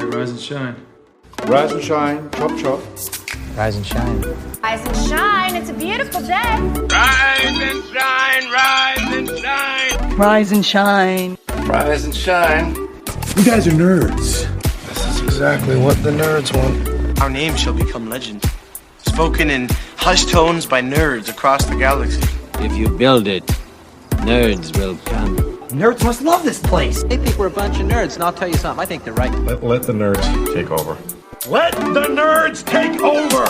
right, rise and shine. Rise and shine, chop chop. Rise and shine. Rise and shine, it's a beautiful day. Rise and shine, rise and shine. Rise and shine. Rise and shine. You guys are nerds. This is exactly what the nerds want. Our name shall become legend, spoken in hushed tones by nerds across the galaxy. If you build it, nerds will come. Nerds must love this place. They think we're a bunch of nerds, and I'll tell you something, I think they're right. Let the nerds take over. Let the nerds take over.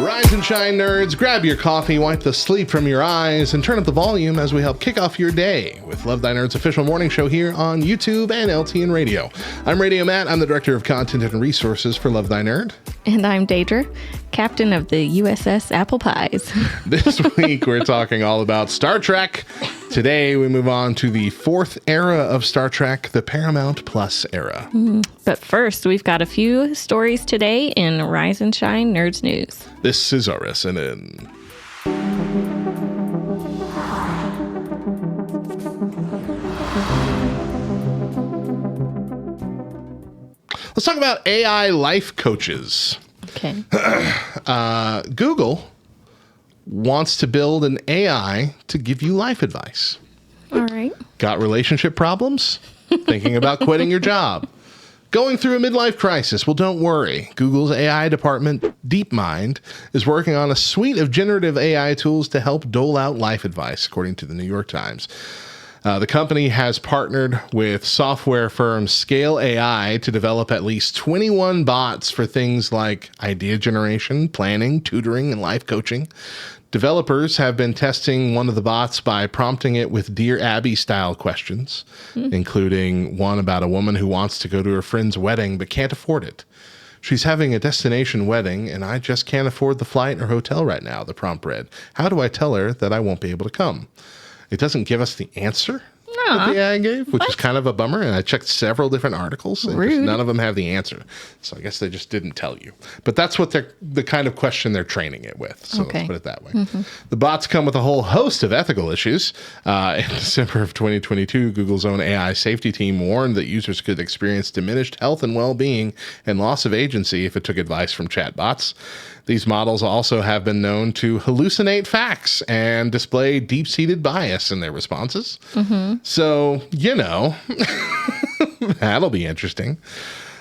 Rise and shine, nerds. Grab your coffee, wipe the sleep from your eyes, and turn up the volume as we help kick off your day with Love Thy Nerd's official morning show here on YouTube and LTN Radio. I'm Radio Matt. I'm the Director of Content and Resources for Love Thy Nerd. And I'm Deidra, Captain of the USS Apple Pies. This week, we're talking all about Star Trek. Today, we move on to the fourth era of Star Trek, the Paramount Plus era. But first, we've got a few stories today in Rise and Shine Nerds News. This is RSNN. Let's talk about AI life coaches. Okay. Google wants to build an AI to give you life advice. All right. Got relationship problems? Thinking about quitting your job? Going through a midlife crisis? Well, don't worry. Google's AI department, DeepMind, is working on a suite of generative AI tools to help dole out life advice, according to the New York Times. The company has partnered with software firm Scale AI to develop at least 21 bots for things like idea generation, planning, tutoring, and life coaching. Developers have been testing one of the bots by prompting it with Dear Abby style questions, including one about a woman who wants to go to her friend's wedding but can't afford it. She's having a destination wedding and I just can't afford the flight or hotel right now, the prompt read. How do I tell her that I won't be able to come? It doesn't give us the answer that the AI gave, which is kind of a bummer. And I checked several different articles, and just none of them have the answer. So I guess they just didn't tell you. But that's what the kind of question they're training it with. So let's put it that way. The bots come with a whole host of ethical issues. In December of 2022, Google's own AI safety team warned that users could experience diminished health and well-being and loss of agency if it took advice from chatbots. These models also have been known to hallucinate facts and display deep-seated bias in their responses. So, that'll be interesting.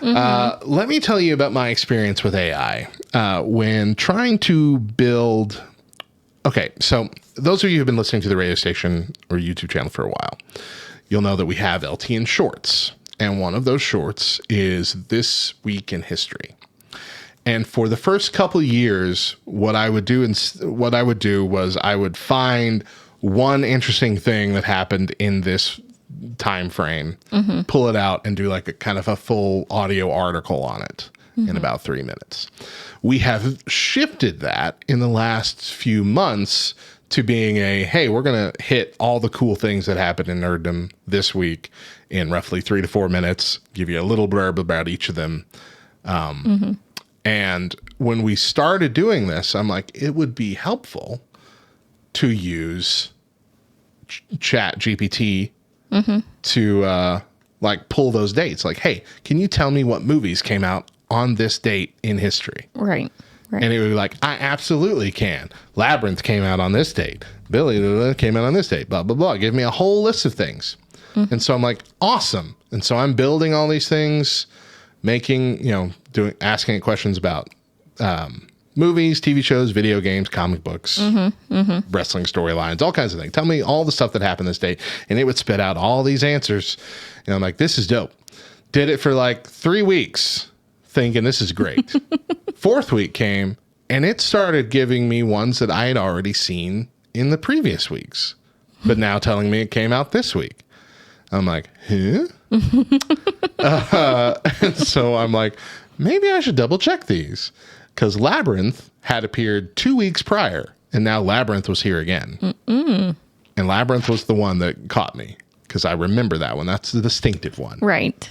Let me tell you about my experience with AI. When trying to build... Okay, so those of you who have been listening to the radio station or YouTube channel for a while, you'll know that we have LTN Shorts. And one of those shorts is This Week in History. And for the first couple of years, what I would do was I would find one interesting thing that happened in this time frame, pull it out, and do like a kind of a full audio article on it in about 3 minutes. We have shifted that in the last few months to being hey, we're going to hit all the cool things that happened in nerddom this week in roughly 3 to 4 minutes, give you a little blurb about each of them. And when we started doing this, I'm like, it would be helpful to use Chat GPT to pull those dates. Like, hey, can you tell me what movies came out on this date in history? Right. And it would be like, I absolutely can. Labyrinth came out on this date. Billy came out on this date. Blah, blah, blah. Give me a whole list of things. And so I'm like, awesome. And so I'm building all these things, asking it questions about movies, TV shows, video games, comic books, wrestling storylines, all kinds of things. Tell me all the stuff that happened this day. And it would spit out all these answers. And I'm like, this is dope. Did it for like 3 weeks thinking this is great. Fourth week came and it started giving me ones that I had already seen in the previous weeks, but now telling me it came out this week. I'm like, huh? And so I'm like, maybe I should double check these, because Labyrinth had appeared 2 weeks prior, and now Labyrinth was here again. And Labyrinth was the one that caught me, because I remember that one. That's the distinctive one. Right.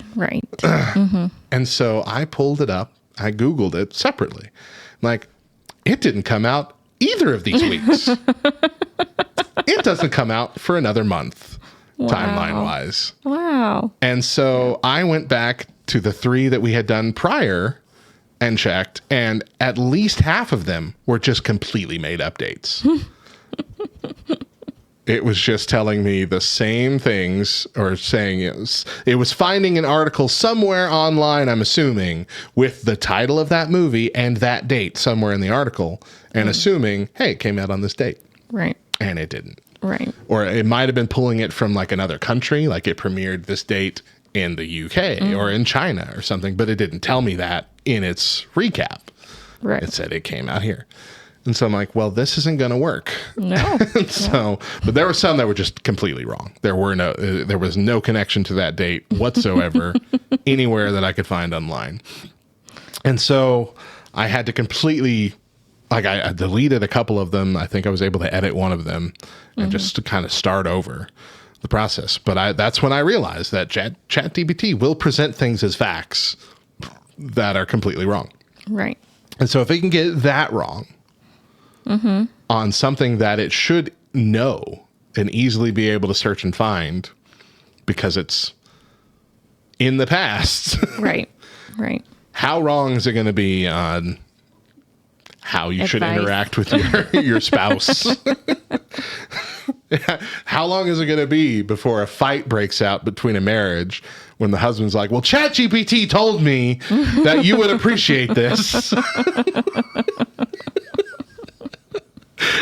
And so I pulled it up. I Googled it separately. I'm like, it didn't come out either of these weeks. It doesn't come out for another month. timeline wise. Wow. And so I went back to the 3 that we had done prior and checked, and at least half of them were just completely made up dates. It was just telling me the same things, or saying it was finding an article somewhere online, I'm assuming, with the title of that movie and that date somewhere in the article, and assuming, hey, it came out on this date. Right. And it didn't. Right. Or it might have been pulling it from like another country, like it premiered this date in the UK or in China or something, but it didn't tell me that in its recap. Right. It said it came out here. And so I'm like, well, this isn't going to work. No. So, but there were some that were just completely wrong. There was no connection to that date whatsoever anywhere that I could find online. And so I had to completely, like, I deleted a couple of them. I think I was able to edit one of them and just to kind of start over the process. But that's when I realized that ChatGPT will present things as facts that are completely wrong. Right. And so if it can get that wrong, on something that it should know and easily be able to search and find because it's in the past. Right. Right. How wrong is it going to be on how you should interact with your spouse? How long is it going to be before a fight breaks out between a marriage when the husband's like, well, ChatGPT told me that you would appreciate this.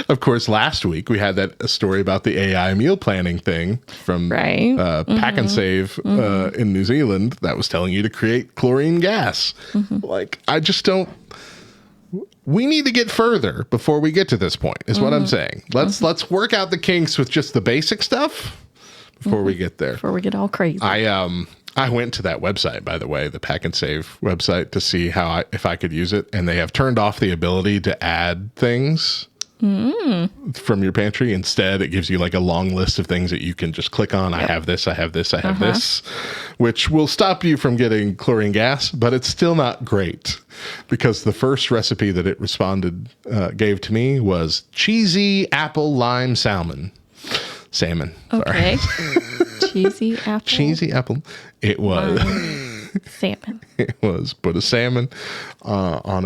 Of course, last week we had a story about the AI meal planning thing from Pack and Save in New Zealand that was telling you to create chlorine gas. Like, I just don't. We need to get further before we get to this point, is what I'm saying. Let's work out the kinks with just the basic stuff before we get there. Before we get all crazy. I went to that website, by the way, the Pack and Save website, to see if I could use it, and they have turned off the ability to add things from your pantry. Instead, it gives you like a long list of things that you can just click on. Yep. I have this, I have this, I have this, which will stop you from getting chlorine gas, but it's still not great because the first recipe that it gave to me was cheesy apple lime salmon. Okay. Cheesy apple. It was salmon. It was put a salmon on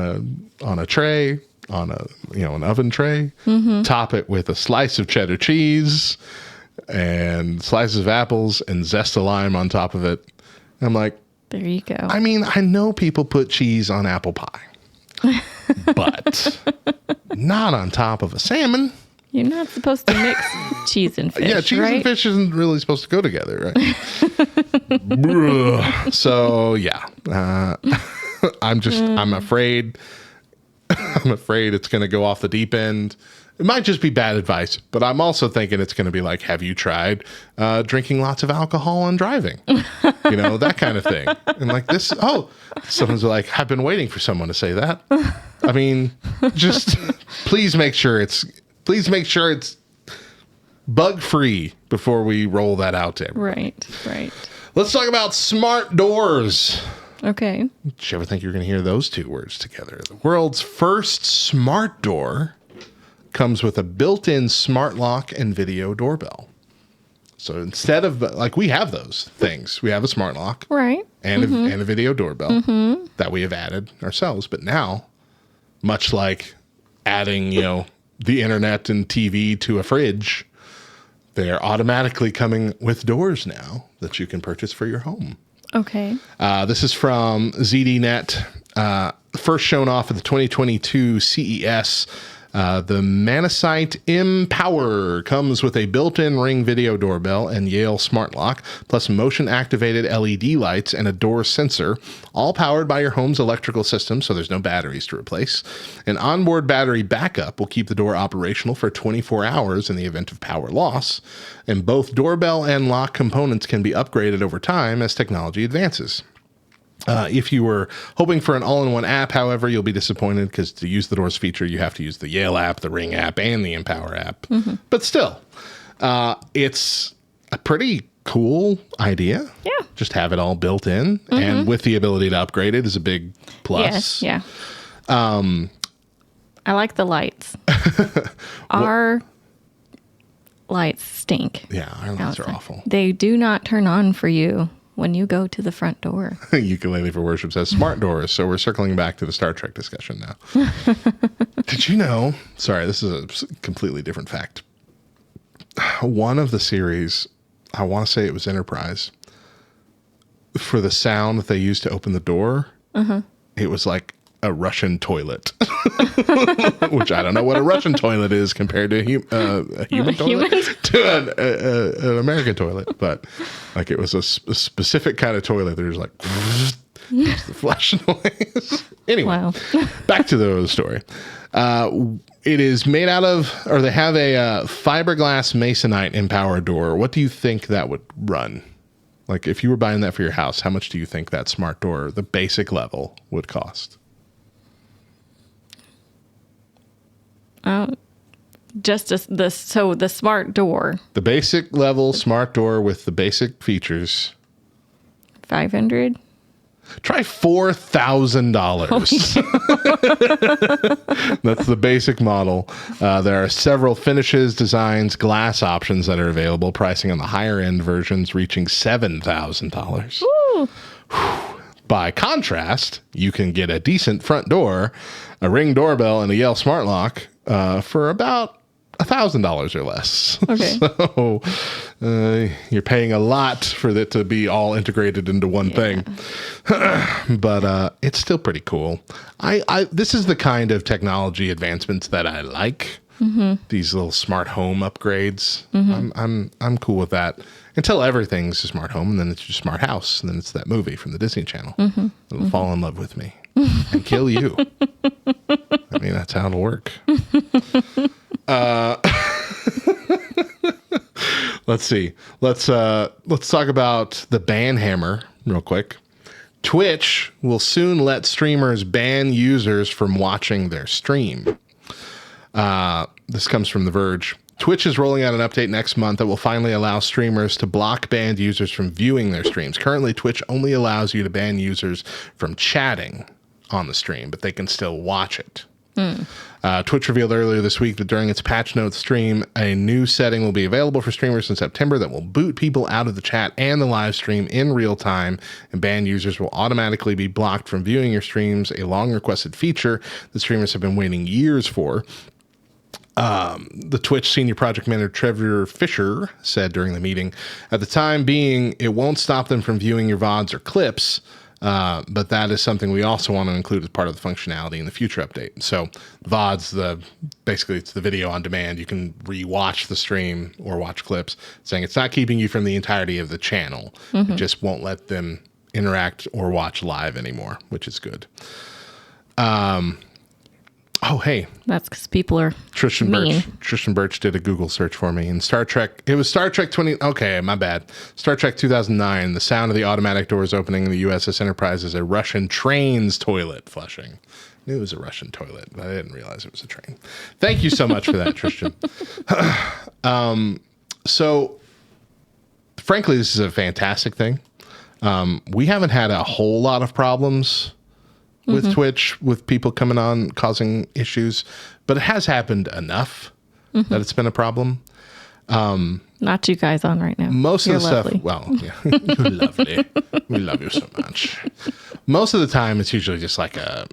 a tray, on an oven tray, top it with a slice of cheddar cheese and slices of apples and zest of lime on top of it. And I'm like, there you go. I mean, I know people put cheese on apple pie, but not on top of a salmon. You're not supposed to mix cheese and fish. Yeah, cheese and fish isn't really supposed to go together, right? So yeah, I'm afraid it's going to go off the deep end. It might just be bad advice, but I'm also thinking it's going to be like, have you tried drinking lots of alcohol and driving? That kind of thing. And like this, someone's like, I've been waiting for someone to say that. I mean, just please make sure it's bug free before we roll that out to everybody. Right. Let's talk about smart doors. Okay. Did you ever think you were going to hear those two words together? The world's first smart door comes with a built-in smart lock and video doorbell. So instead of, like, we have those things. We have a smart lock. Right. And a video doorbell that we have added ourselves. But now, much like adding, the internet and TV to a fridge, they're automatically coming with doors now that you can purchase for your home. Okay. This is from ZDNet, first shown off at the 2022 CES. The Manasite Empower comes with a built-in Ring video doorbell and Yale smart lock, plus motion-activated LED lights and a door sensor, all powered by your home's electrical system, so there's no batteries to replace. An onboard battery backup will keep the door operational for 24 hours in the event of power loss, and both doorbell and lock components can be upgraded over time as technology advances. If you were hoping for an all-in-one app, however, you'll be disappointed because to use the Doors feature, you have to use the Yale app, the Ring app, and the Empower app. But still, it's a pretty cool idea. Yeah. Just have it all built in, and with the ability to upgrade it is a big plus. Yeah. I like the lights. lights stink. Yeah, our lights are awful. They do not turn on for you when you go to the front door. Ukulele for Worship says smart doors. So we're circling back to the Star Trek discussion now. Did you know? Sorry, this is a completely different fact. One of the series, I want to say it was Enterprise, for the sound that they used to open the door, it was like a Russian toilet, which I don't know what a Russian toilet is compared to a human toilet, to an American toilet, but like it was a specific kind of toilet. There's like the flush noise. Anyway, back to the story. It is made out of, or they have a fiberglass masonite empowered door. What do you think that would run? Like if you were buying that for your house, how much do you think that smart door, the basic level, would cost? So the smart door. The basic level smart door with the basic features. $500. Try $4,000. That's the basic model. There are several finishes, designs, glass options that are available. Pricing on the higher end versions reaching $7,000. By contrast, you can get a decent front door, a Ring doorbell, and a Yale smart lock for about $1,000 or less. Okay. So you're paying a lot for it to be all integrated into one thing. But it's still pretty cool. This is the kind of technology advancements that I like. These little smart home upgrades. I'm cool with that. Until everything's a smart home, and then it's your smart house, and then it's that movie from the Disney Channel. It'll fall in love with me and kill you. I mean, that's how it'll work. Let's see. Let's talk about the ban hammer real quick. Twitch will soon let streamers ban users from watching their stream. This comes from The Verge. Twitch is rolling out an update next month that will finally allow streamers to block banned users from viewing their streams. Currently, Twitch only allows you to ban users from chatting on the stream, but they can still watch it. Twitch revealed earlier this week that during its patch notes stream, a new setting will be available for streamers in September that will boot people out of the chat and the live stream in real time, and banned users will automatically be blocked from viewing your streams, a long requested feature that streamers have been waiting years for. The Twitch senior project manager Trevor Fisher said during the meeting, at the time being, it won't stop them from viewing your VODs or clips, but that is something we also want to include as part of the functionality in the future update. So VODs, basically it's the video on demand. You can rewatch the stream or watch clips, saying it's not keeping you from the entirety of the channel. It just won't let them interact or watch live anymore, which is good. Oh, hey. That's because people are mean. Tristan Birch did a Google search for me. And Star Trek 20... Okay, my bad. Star Trek 2009, the sound of the automatic doors opening in the USS Enterprise is a Russian train's toilet flushing. I knew it was a Russian toilet, but I didn't realize it was a train. Thank you so much for that, Tristan. So, frankly, this is a fantastic thing. We haven't had a whole lot of problems with Twitch, with people coming on causing issues, but it has happened enough that it's been a problem. Not you guys on right now. Most You're of the lovely. stuff, well, yeah, you're lovely. We love you so much. Most of the time, it's usually just like an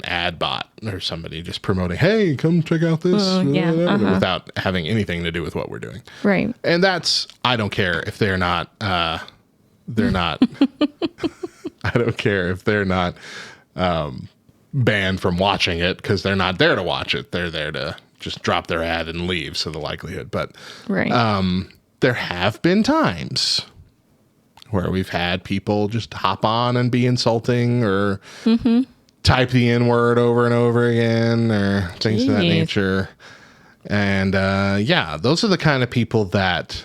ad bot or somebody just promoting, "Hey, come check out this," without having anything to do with what we're doing. Right. And I don't care if they're not. I don't care if they're not banned from watching it, because they're not there to watch it. They're there to just drop their ad and leave. So the likelihood, but there have been times where we've had people just hop on and be insulting or type the N-word over and over again or things of that nature. And those are the kind of people that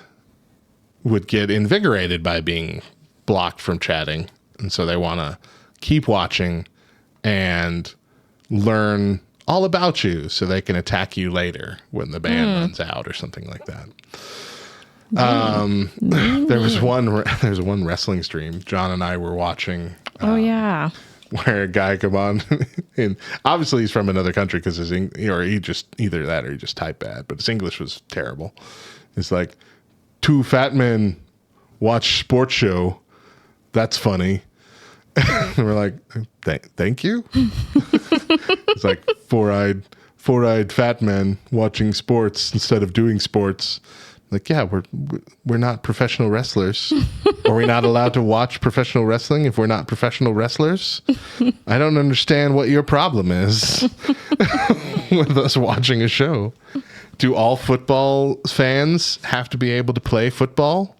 would get invigorated by being blocked from chatting. And so they want to keep watching and learn all about you so they can attack you later when the ban runs out or something like that. There's one wrestling stream John and I were watching. Where a guy come on and obviously he's from another country because he just either that or he just typed bad, but his English was terrible. It's like, two fat men watch sports show. That's funny. And we're like, thank you. It's like four-eyed fat men watching sports instead of doing sports. Like, yeah, we're not professional wrestlers. Are we not allowed to watch professional wrestling if we're not professional wrestlers? I don't understand what your problem is with us watching a show. Do all football fans have to be able to play football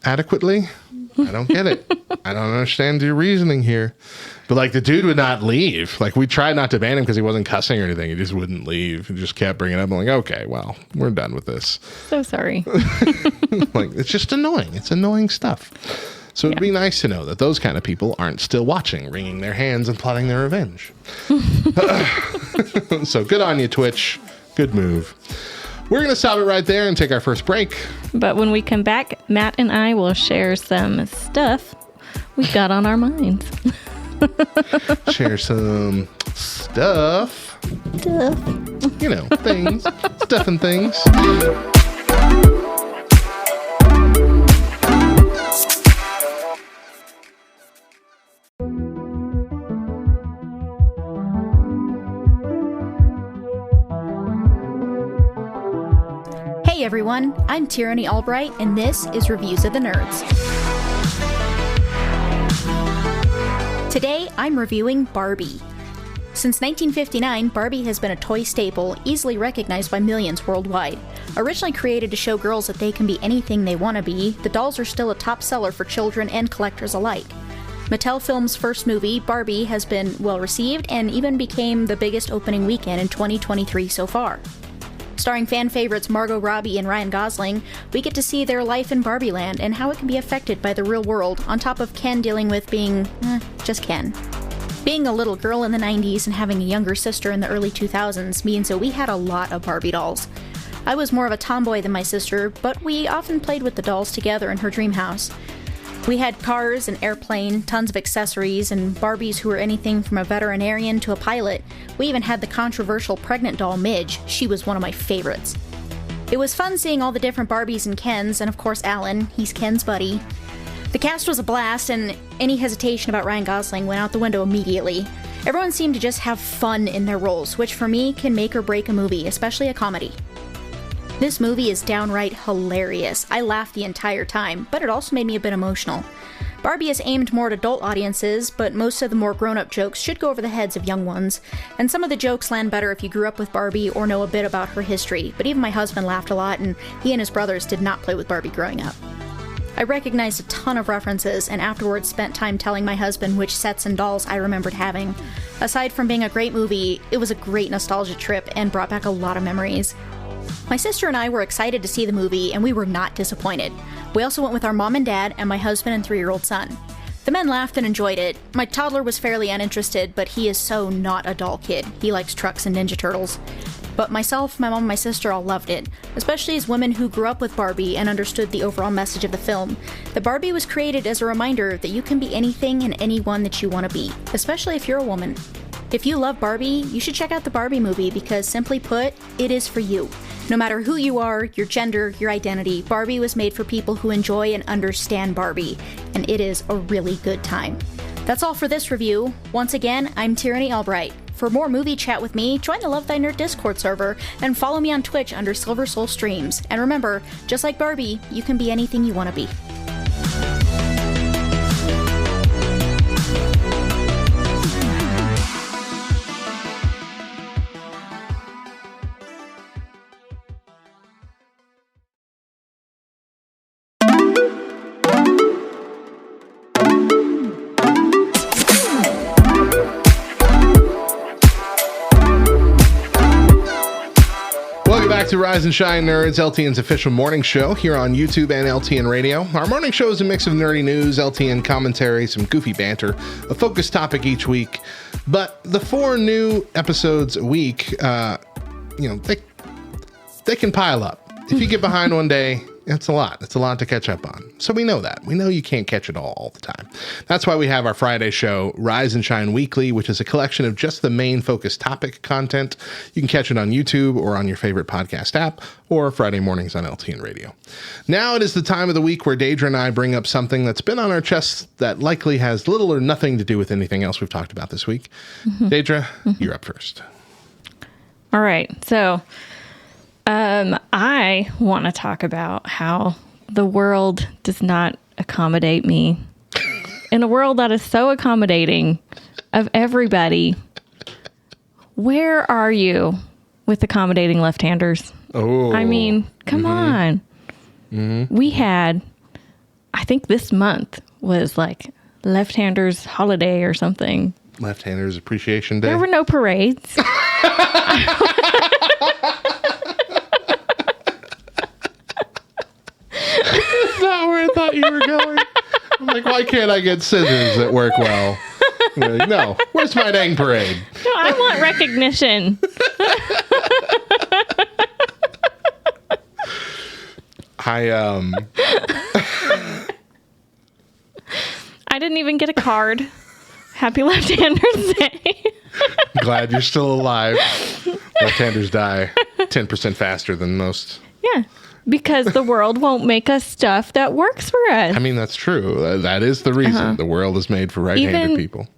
adequately? I don't get it. I don't understand your reasoning here. But like, the dude would not leave. Like, we tried not to ban him because he wasn't cussing or anything. He just wouldn't leave. He just kept bringing it up. I'm like, okay, well, we're done with this. So sorry. Like, it's just annoying. It's annoying stuff. So it'd be nice to know that those kind of people aren't still watching, wringing their hands and plotting their revenge. So good on you, Twitch. Good move. We're going to stop it right there and take our first break. But when we come back, Matt and I will share some stuff we've got on our minds. Share some stuff. You know, things. Stuff and things. Hey everyone, I'm Tierney Albright, and this is Reviews of the Nerds. Today, I'm reviewing Barbie. Since 1959, Barbie has been a toy staple, easily recognized by millions worldwide. Originally created to show girls that they can be anything they want to be, the dolls are still a top seller for children and collectors alike. Mattel Films' first movie, Barbie, has been well received and even became the biggest opening weekend in 2023 so far. Starring fan favorites Margot Robbie and Ryan Gosling, we get to see their life in Barbie Land and how it can be affected by the real world, on top of Ken dealing with being, just Ken. Being a little girl in the 90s and having a younger sister in the early 2000s means that we had a lot of Barbie dolls. I was more of a tomboy than my sister, but we often played with the dolls together in her dream house. We had cars, an airplane, tons of accessories, and Barbies who were anything from a veterinarian to a pilot. We even had the controversial pregnant doll Midge. She was one of my favorites. It was fun seeing all the different Barbies and Kens, and of course Alan, he's Ken's buddy. The cast was a blast, and any hesitation about Ryan Gosling went out the window immediately. Everyone seemed to just have fun in their roles, which for me can make or break a movie, especially a comedy. This movie is downright hilarious. I laughed the entire time, but it also made me a bit emotional. Barbie is aimed more at adult audiences, but most of the more grown-up jokes should go over the heads of young ones, and some of the jokes land better if you grew up with Barbie or know a bit about her history, but even my husband laughed a lot, and he and his brothers did not play with Barbie growing up. I recognized a ton of references, and afterwards spent time telling my husband which sets and dolls I remembered having. Aside from being a great movie, it was a great nostalgia trip and brought back a lot of memories. My sister and I were excited to see the movie, and we were not disappointed. We also went with our mom and dad and my husband and 3-year-old son. The men laughed and enjoyed it. My toddler was fairly uninterested, but he is so not a doll kid. He likes trucks and Ninja Turtles. But myself, my mom, and my sister all loved it, especially as women who grew up with Barbie and understood the overall message of the film. The Barbie was created as a reminder that you can be anything and anyone that you want to be, especially if you're a woman. If you love Barbie, you should check out the Barbie movie because, simply put, it is for you. No matter who you are, your gender, your identity, Barbie was made for people who enjoy and understand Barbie, and it is a really good time. That's all for this review. Once again, I'm Tierney Albright. For more movie chat with me, join the Love Thy Nerd Discord server and follow me on Twitch under Silver Soul Streams. And remember, just like Barbie, you can be anything you want to be. To Rise and Shine Nerds, LTN's official morning show here on YouTube and LTN Radio. Our morning show is a mix of nerdy news, LTN commentary, some goofy banter, a focused topic each week. But the 4 new episodes a week, they can pile up. If you get behind one day, It's a lot. It's a lot to catch up on. So we know that. We know you can't catch it all the time. That's why we have our Friday show, Rise and Shine Weekly, which is a collection of just the main focus topic content. You can catch it on YouTube or on your favorite podcast app, or Friday mornings on LTN Radio. Now it is the time of the week where Deidra and I bring up something that's been on our chests that likely has little or nothing to do with anything else we've talked about this week. Deidra, you're up first. All right. So I want to talk about how the world does not accommodate me. In a world that is so accommodating of everybody, where are you with accommodating left-handers? Oh, I mean, come on. We had, I think this month was like left-handers holiday or something. Left-handers Appreciation Day. There were no parades. That's not where I thought you were going. I'm like, why can't I get scissors that work well? Like, no, where's my dang parade? No, I want recognition. I didn't even get a card. Happy Left-Handers Day. Glad you're still alive. Left-handers die 10% faster than most. Yeah, because the world won't make us stuff that works for us. I mean, that's true. That is the reason. The world is made for right-handed people.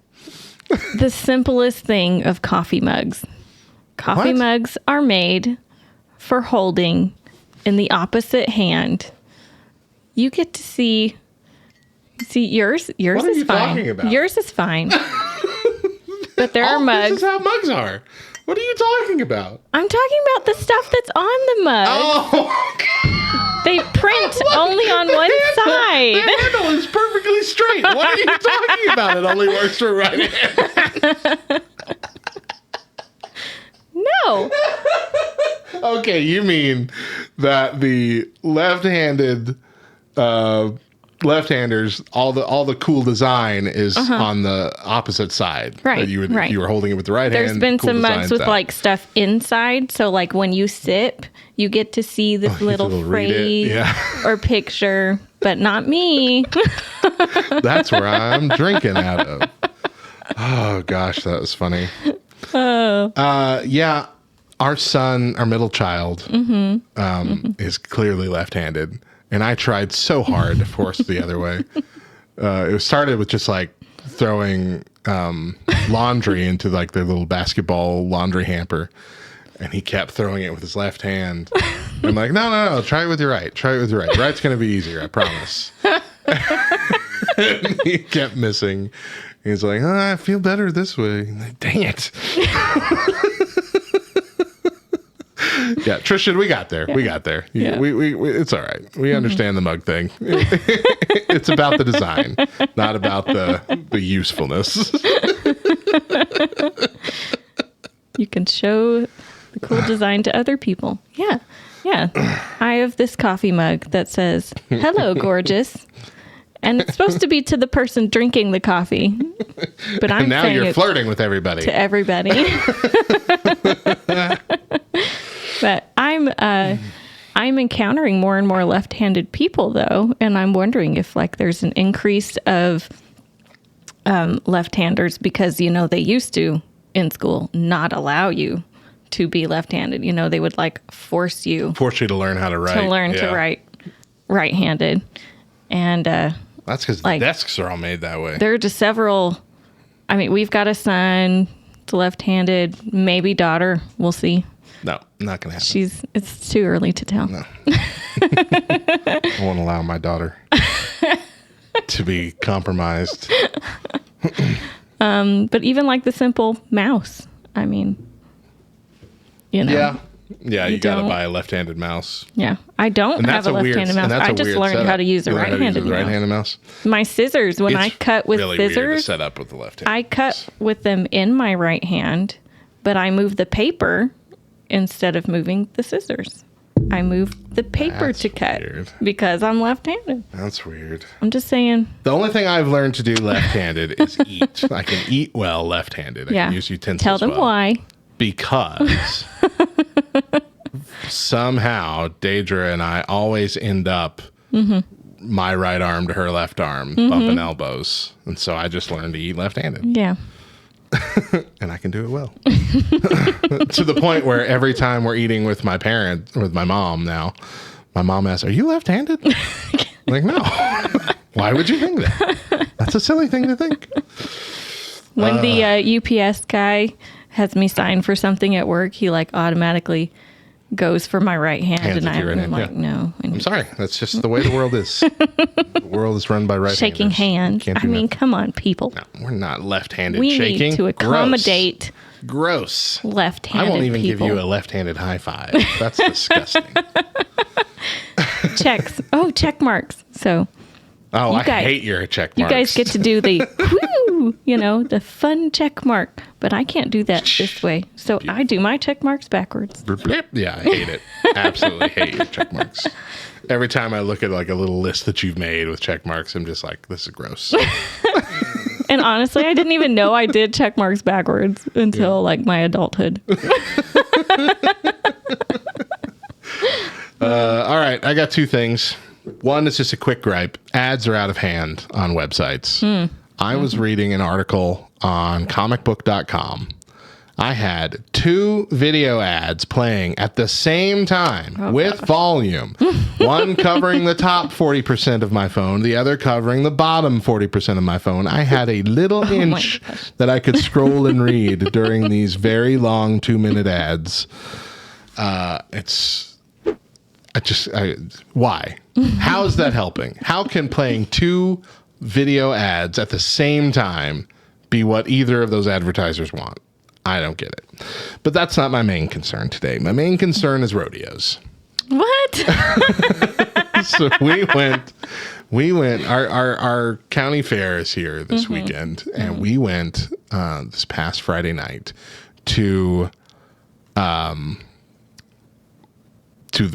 The simplest thing of coffee mugs. Coffee mugs are made for holding in the opposite hand. You get to see yours What are is you fine. talking about? Yours is fine. But there are mugs. This is how mugs are. What are you talking about? I'm talking about the stuff that's on the mug. Oh, they print only on one side. The handle is perfectly straight. What are you talking about? It only works for right hand. No. Okay, you mean that the left-handed left-handers, all the cool design is on the opposite side. Right. That you were holding it with the right hand. There's been cool some mugs with out. like stuff inside. So like when you sip, you get to see this little phrase or picture, but not me. That's where I'm drinking out of. Oh gosh, that was funny. Yeah, our son, our middle child, is clearly left-handed. And I tried so hard to force it the other way. It started with just like throwing laundry into like their little basketball laundry hamper. And he kept throwing it with his left hand. I'm like, no, try it with your right. Try it with your right. Right's going to be easier, I promise. And he kept missing. He's like, I feel better this way. I'm like, dang it. Yeah, Tristan, we got there. Yeah. We got there. Yeah. We it's all right. We understand the mug thing. It's about the design, not about the usefulness. You can show the cool design to other people. Yeah. I have this coffee mug that says, "Hello, gorgeous." And it's supposed to be to the person drinking the coffee. But I'm now saying you're flirting with everybody. To everybody. But I'm encountering more and more left-handed people though, and I'm wondering if like there's an increase of left-handers because they used to in school not allow you to be left-handed. They would like force you to learn how to write. To write right-handed. And that's because the desks are all made that way. There are just several. I mean, we've got a son, it's left-handed, maybe daughter. We'll see. No, not going to happen. It's too early to tell. No. I won't allow my daughter to be compromised. But even like the simple mouse, I mean, Yeah, you got to buy a left-handed mouse. Yeah, I don't have a left-handed mouse. I just learned how to use a right-handed mouse. My scissors, when I cut with really scissors, weird to set up with the left hand. I cut with them in my right hand, but I move the paper instead of moving the scissors. I move the paper to cut because I'm left-handed. That's weird. I'm just saying. The only thing I've learned to do left-handed is eat. I can eat well left-handed. I can use utensils Tell them why. Because somehow Deidra and I always end up my right arm to her left arm, bumping elbows. And so I just learned to eat left-handed. Yeah. And I can do it well. To the point where every time we're eating with my mom now, my mom asks, "Are you left-handed?" I'm like, no. Why would you think that? That's a silly thing to think. When the UPS guy has me sign for something at work, he like automatically goes for my right hand, and I'm like, no. And I'm sorry. That's just the way the world is. The world is run by right-handers. Shaking hands. I mean, come on, people. No, we're not left-handed we shaking. We need to accommodate Gross. left-handed I won't even people. give you a left-handed high five. That's disgusting. Checks. Oh, check marks. So. Oh, I hate your check marks. You guys get to do the woo, the fun check mark, but I can't do that this way. So I do my check marks backwards. Yeah, I hate it. Absolutely hate your check marks. Every time I look at like a little list that you've made with check marks, I'm just like, this is gross. And honestly, I didn't even know I did check marks backwards until like my adulthood. All right, I got two things. One is just a quick gripe. Ads are out of hand on websites. I was reading an article on comicbook.com. I had 2 video ads playing at the same time with volume. One covering the top 40% of my phone, the other covering the bottom 40% of my phone. I had a little inch that I could scroll and read during these very long 2-minute ads. Why? How is that helping? How can playing 2 video ads at the same time be what either of those advertisers want? I don't get it. But that's not my main concern today. My main concern is rodeos. What? So we went, our county fair is here this weekend, and we went this past Friday night to the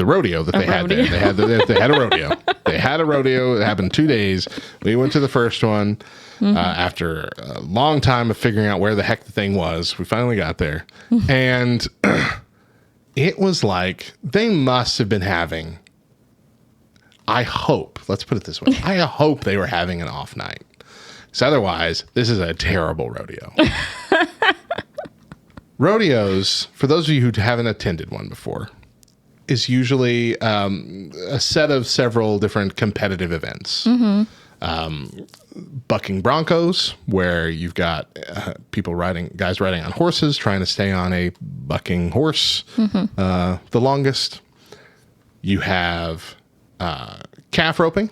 rodeo that they had there. They had a rodeo. They had a rodeo. It happened 2 days. We went to the first one after a long time of figuring out where the heck the thing was. We finally got there. And it was like they must have been having, let's put it this way. I hope they were having an off night. Because otherwise, this is a terrible rodeo. Rodeos, for those of you who haven't attended one before, is usually a set of several different competitive events. Bucking Broncos, where you've got guys riding on horses, trying to stay on a bucking horse the longest. You have calf roping,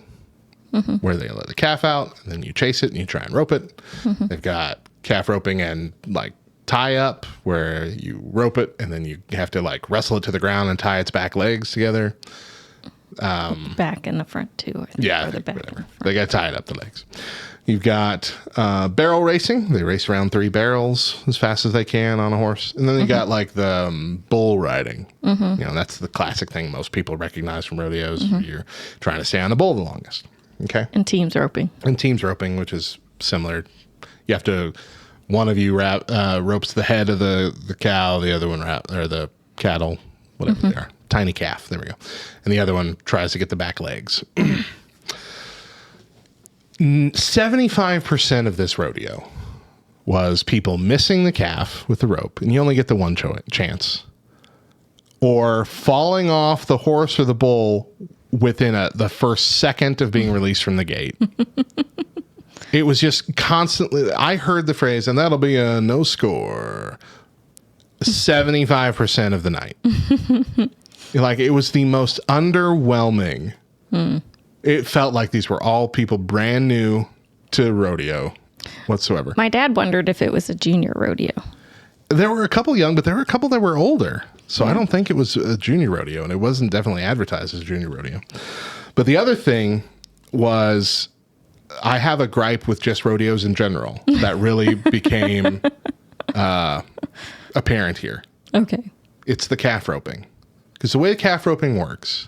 where they let the calf out, and then you chase it and you try and rope it. They've got calf roping and like tie up, where you rope it and then you have to like wrestle it to the ground and tie its back legs together. Back and the front too. I think, yeah, whatever. They got to tie it up the legs. You've got barrel racing. They race around 3 barrels as fast as they can on a horse. And then you got like the bull riding. That's the classic thing most people recognize from rodeos. You're trying to stay on the bull the longest. Okay. And teams roping. Which is similar. You have to, one of you ropes the head of the cow, the other one or the cattle, whatever they are. Tiny calf. There we go. And the other one tries to get the back legs. 75% of this rodeo was people missing the calf with the rope, and you only get the one chance, or falling off the horse or the bull within the first second of being released from the gate. It was just constantly, I heard the phrase, and that'll be a no score 75% of the night. Like, it was the most underwhelming. It felt like these were all people brand new to rodeo whatsoever. My dad wondered if it was a junior rodeo. There were a couple young, but there were a couple that were older. So I don't think it was a junior rodeo, and it wasn't definitely advertised as a junior rodeo. But the other thing was, I have a gripe with just rodeos in general that really became apparent here. Okay. It's the calf roping. Because the way calf roping works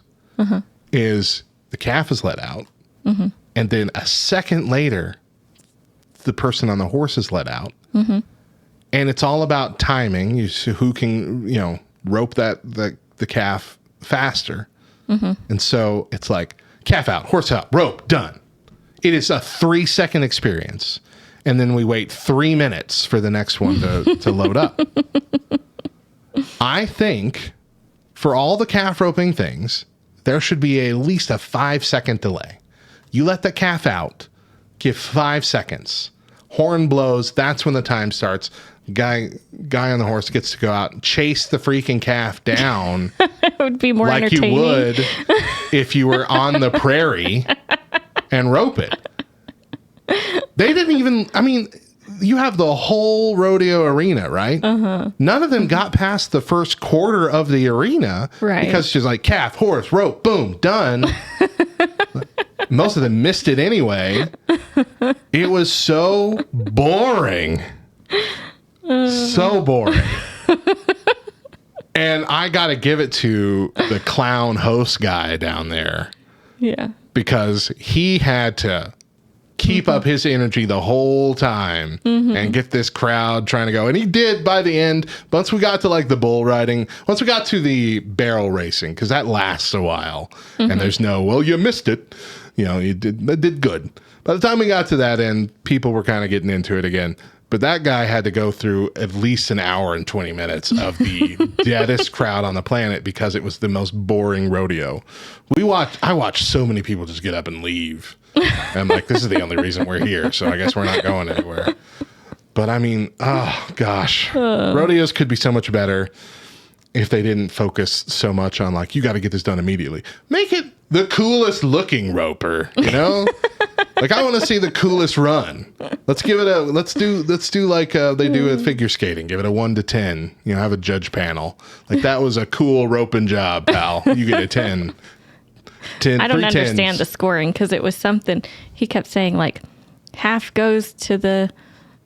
is the calf is let out, and then a second later, the person on the horse is let out. And it's all about timing. Who can, rope the the calf faster. And so it's like calf out, horse out, rope, done. It is a 3-second experience. And then we wait 3 minutes for the next one to load up. I think for all the calf roping things, there should be at least a 5-second delay. You let the calf out, give 5 seconds. Horn blows, that's when the time starts. Guy on the horse gets to go out and chase the freaking calf down. It would be more like entertaining. you would if you were on the prairie and rope it. They didn't even, I mean, you have the whole rodeo arena, right? None of them got past the first quarter of the arena. Right. Because she's like, calf, horse, rope, boom, done. Most of them missed it anyway. It was so boring. So boring. And I got to give it to the clown host guy down there. Yeah. Because he had to keep up his energy the whole time and get this crowd trying to go. And he did by the end. Once we got to like the bull riding, once we got to the barrel racing, because that lasts a while. And there's no, well, you missed it. You know, you did good. By the time we got to that end, people were kind of getting into it again. But that guy had to go through at least an hour and 20 minutes of the deadest crowd on the planet because it was the most boring rodeo. I watched so many people just get up and leave. And I'm like, this is the only reason we're here, so I guess we're not going anywhere. But I mean, oh gosh, rodeos could be so much better if they didn't focus so much on like, you got to get this done immediately. Make it the coolest looking roper, you know? Like, I want to see the coolest run. Let's do like they do with figure skating. Give it a 1 to 10. You know, have a judge panel. Like, that was a cool roping job, pal. You get a 10. 10 I don't 3 understand 10s. the scoring because it was something he kept saying like half goes to the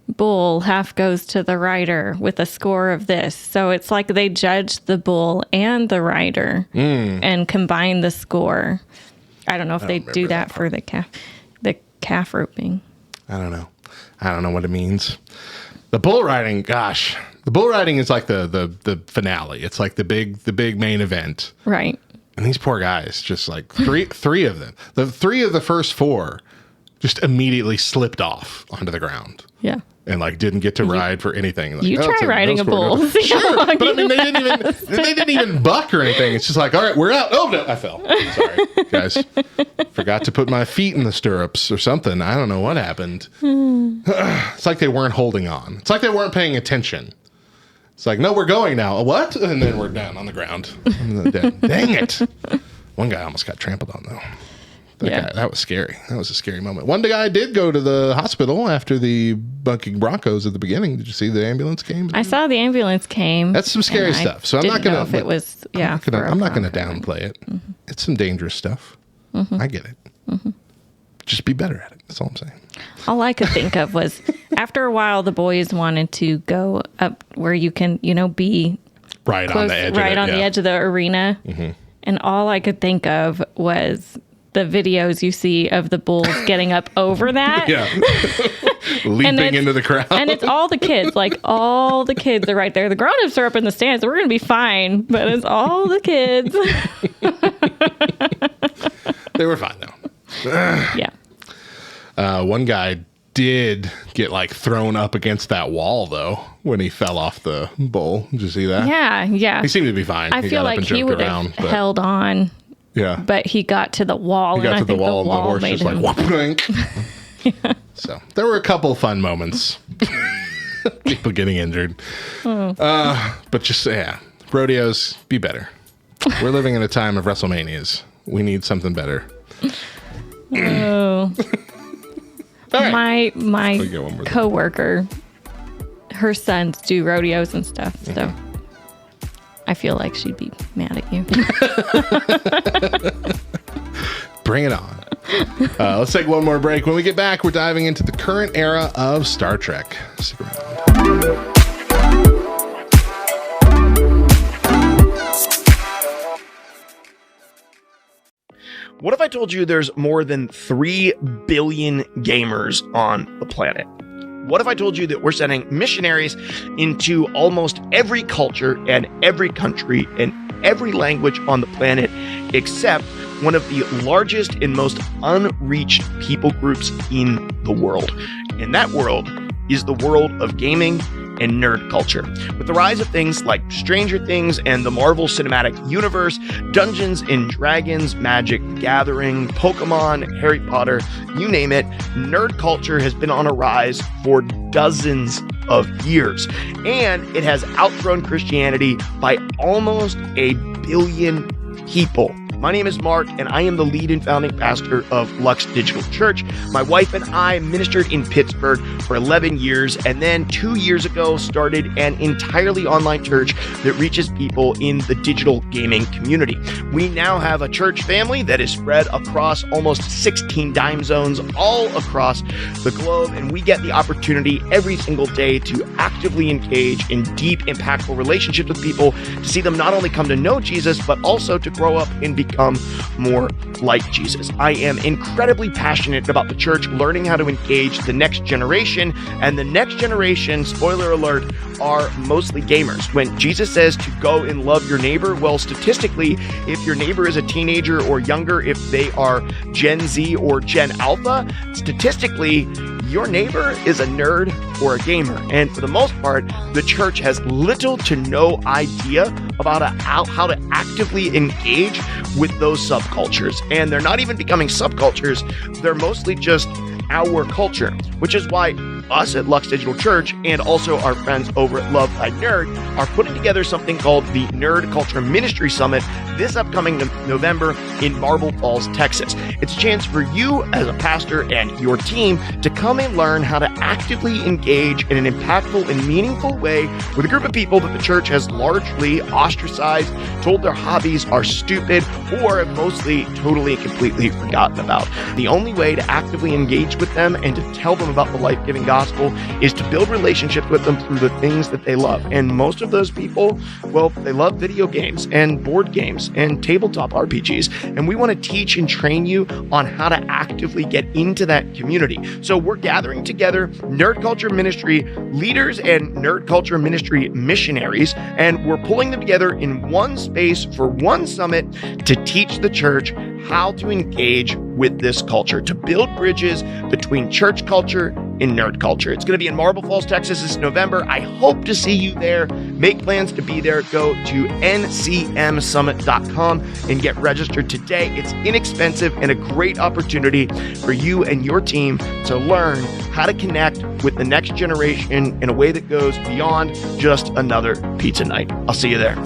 bull, half goes to the rider with a score of this. So it's like they judged the bull and the rider and combine the score. I don't know if they do that for the calf roping. I don't know what it means. The bull riding, gosh, the bull riding is like the finale. It's like the big main event. Right. And these poor guys, just like three of them, the 3 of the first 4 just immediately slipped off onto the ground. Yeah. And like didn't get to ride for anything. Like, you try riding a bull. Sure, but I mean they didn't even buck or anything. It's just like, all right, we're out. Oh no, I fell. Sorry, guys. Forgot to put my feet in the stirrups or something. I don't know what happened. It's like they weren't holding on. It's like they weren't paying attention. It's like, no, we're going now. What? And then we're down on the ground. Dang it. One guy almost got trampled on though. That was scary. That was a scary moment. One guy did go to the hospital after the bunking Broncos at the beginning. Did you see the ambulance came? I saw the ambulance came. That's some scary stuff. So I'm not going to. If it was, I'm not going to downplay it. It's some dangerous stuff. I get it. Just be better at it. That's all I'm saying. All I could think of was after a while, the boys wanted to go up where you can, be right close, on the edge. Right on the edge of the arena. And all I could think of was the videos you see of the bulls getting up over that. Yeah. Leaping into the crowd. And it's all the kids. Like, all the kids are right there. The grown-ups are up in the stands. So we're going to be fine. But it's all the kids. They were fine, though. Yeah. One guy did get, like, thrown up against that wall, though, when he fell off the bull. Did you see that? Yeah. He seemed to be fine. I feel like he would have held on. Yeah. But he got to the wall. He got to the wall and the horse just like, whoop. Yeah. So there were a couple fun moments. People getting injured. But just, rodeos, be better. We're living in a time of WrestleManias. We need something better. Oh. Right. My coworker, her sons do rodeos and stuff, so I feel like she'd be mad at you. Bring it on. Let's take one more break. When we get back, we're diving into the current era of Star Trek. Stick around. What if I told you there's more than 3 billion gamers on the planet? What if I told you that we're sending missionaries into almost every culture and every country and every language on the planet except one of the largest and most unreached people groups in the world. And that world is the world of gaming and nerd culture. With the rise of things like Stranger Things and the Marvel Cinematic Universe, Dungeons and Dragons, Magic the Gathering, Pokemon, Harry Potter, you name it, nerd culture has been on a rise for dozens of years. And it has outgrown Christianity by almost 1 billion people. My name is Mark, and I am the lead and founding pastor of Lux Digital Church. My wife and I ministered in Pittsburgh for 11 years, and then 2 years ago started an entirely online church that reaches people in the digital gaming community. We now have a church family that is spread across almost 16 time zones all across the globe, and we get the opportunity every single day to actively engage in deep, impactful relationships with people, to see them not only come to know Jesus, but also to grow up and become more like Jesus. I am incredibly passionate about the church learning how to engage the next generation, and the next generation, spoiler alert, are mostly gamers. When Jesus says to go and love your neighbor, well, statistically, if your neighbor is a teenager or younger, if they are Gen Z or Gen Alpha, statistically, your neighbor is a nerd or a gamer. And for the most part, the church has little to no idea about how to actively engage with those subcultures. And they're not even becoming subcultures, they're mostly just our culture, which is why us at Lux Digital Church and also our friends over at Love Thy Nerd are putting together something called the Nerd Culture Ministry Summit this upcoming November in Marble Falls, Texas. It's a chance for you as a pastor and your team to come and learn how to actively engage in an impactful and meaningful way with a group of people that the church has largely ostracized, told their hobbies are stupid, or have mostly totally and completely forgotten about. The only way to actively engage with them and to tell them about the life-giving gospel is to build relationships with them through the things that they love. And most of those people, well, they love video games and board games and tabletop RPGs. And we want to teach and train you on how to actively get into that community. So we're gathering together nerd culture ministry leaders and nerd culture ministry missionaries, and we're pulling them together in one space for one summit to teach the church how to engage with this culture, to build bridges between church culture and nerd culture. It's going to be in Marble Falls, Texas this November. I hope to see you there. Make plans to be there. Go to ncmsummit.com and get registered today. It's inexpensive and a great opportunity for you and your team to learn how to connect with the next generation in a way that goes beyond just another pizza night. I'll see you there.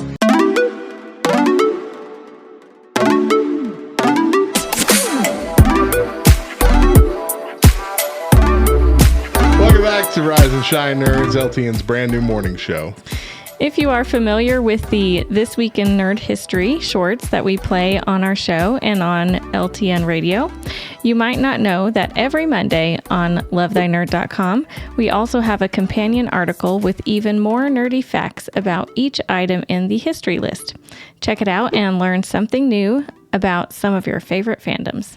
To Rise and Shine Nerds, LTN's brand new morning show. If you are familiar with the This Week in Nerd History shorts that we play on our show and on LTN Radio, you might not know that every Monday on lovethynerd.com, we also have a companion article with even more nerdy facts about each item in the history list. Check it out and learn something new about some of your favorite fandoms.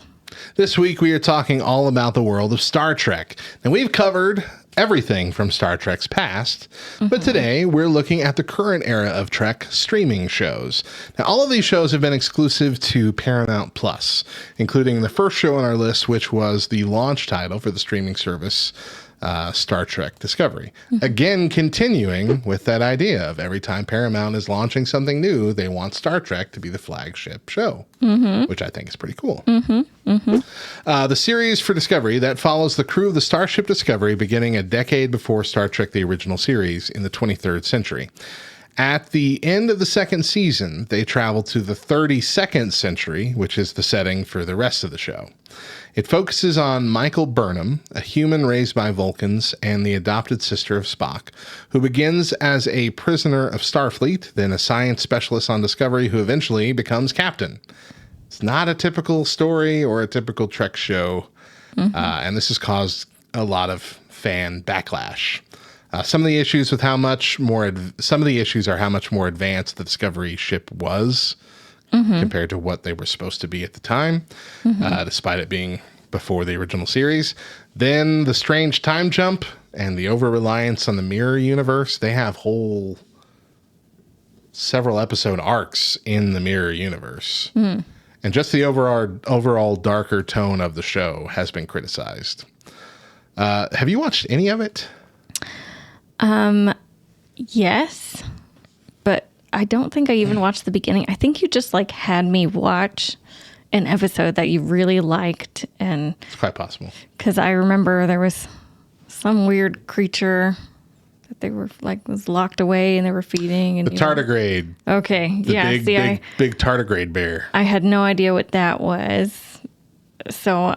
This week, we are talking all about the world of Star Trek. Now, we've covered everything from Star Trek's past, but today we're looking at the current era of Trek streaming shows. Now, all of these shows have been exclusive to Paramount Plus, including the first show on our list, which was the launch title for the streaming service, Star Trek Discovery. Again, continuing with that idea of every time Paramount is launching something new, they want Star Trek to be the flagship show, which I think is pretty cool. The series for Discovery that follows the crew of the Starship Discovery beginning a decade before Star Trek, the original series, in the 23rd century. At the end of the second season, they travel to the 32nd century, which is the setting for the rest of the show. It focuses on Michael Burnham, a human raised by Vulcans and the adopted sister of Spock, who begins as a prisoner of Starfleet, then a science specialist on Discovery who eventually becomes captain. It's not a typical story or a typical Trek show, and this has caused a lot of fan backlash. Some of the issues are how much more advanced the Discovery ship was compared to what they were supposed to be at the time, despite it being before the original series. Then the strange time jump and the over-reliance on the mirror universe. They have whole several episode arcs in the mirror universe. And just the overall darker tone of the show has been criticized. Have you watched any of it? Yes, but I don't think I even watched the beginning. I think you just like had me watch an episode that you really liked, and it's quite possible. Because I remember there was some weird creature that they were like was locked away and they were feeding. And the tardigrade. Okay, the big tardigrade bear. I had no idea what that was, so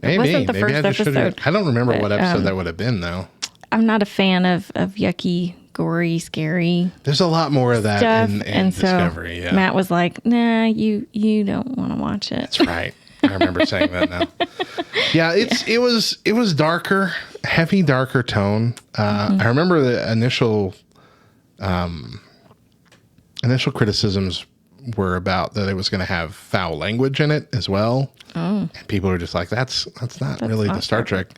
it wasn't the first episode. I don't remember what episode that would have been though. I'm not a fan of yucky, gory, scary. There's a lot more of that in Discovery. So Matt was like, "Nah, you don't want to watch it." That's right. I remember saying that now. Yeah, it was darker, heavy, darker tone. I remember the initial criticisms were about that it was going to have foul language in it as well. Oh. And people are just like, that's not really the Star Trek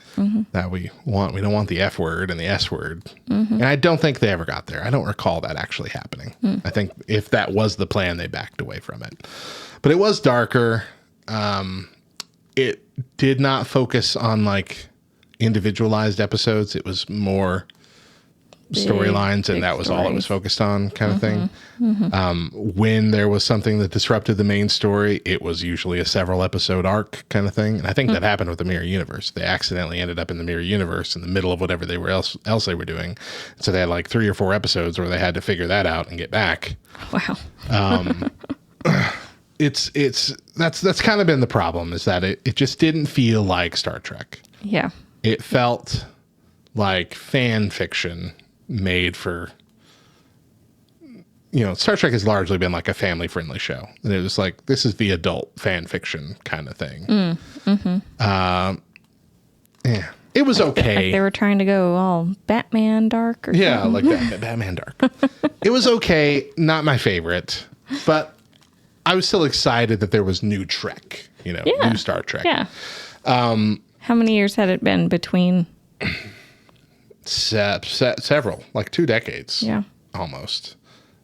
that we want. We don't want the F word and the S word. And I don't think they ever got there. I don't recall that actually happening. I think if that was the plan, they backed away from it. But it was darker. It did not focus on like individualized episodes. It was more storylines, and that was all it was focused on, kind of thing. When there was something that disrupted the main story, it was usually a several episode arc kind of thing. And I think that happened with the Mirror Universe. They accidentally ended up in the Mirror Universe in the middle of whatever they were else they were doing. So they had like 3 or 4 episodes where they had to figure that out and get back. Wow. That's kind of been the problem, is that it just didn't feel like Star Trek. Yeah. It felt like fan fiction made for, Star Trek has largely been like a family friendly show. And it was like, this is the adult fan fiction kind of thing. Yeah, it was okay. Like they were trying to go all Batman dark or something. Like that, Batman dark. It was okay. Not my favorite, but I was still excited that there was new Trek, new Star Trek. Yeah. How many years had it been between? Several, like 2 decades. Yeah. Almost.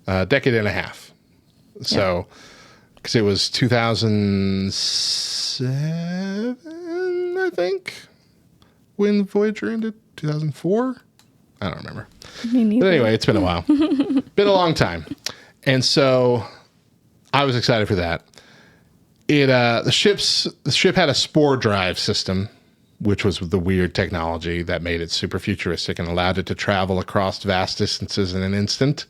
A decade and a half. So, because it was 2007, I think, when Voyager ended. 2004? I don't remember. Me neither. But anyway, it's been a while. Been a long time. And so I was excited for that. The ship had a spore drive system, which was the weird technology that made it super futuristic and allowed it to travel across vast distances in an instant.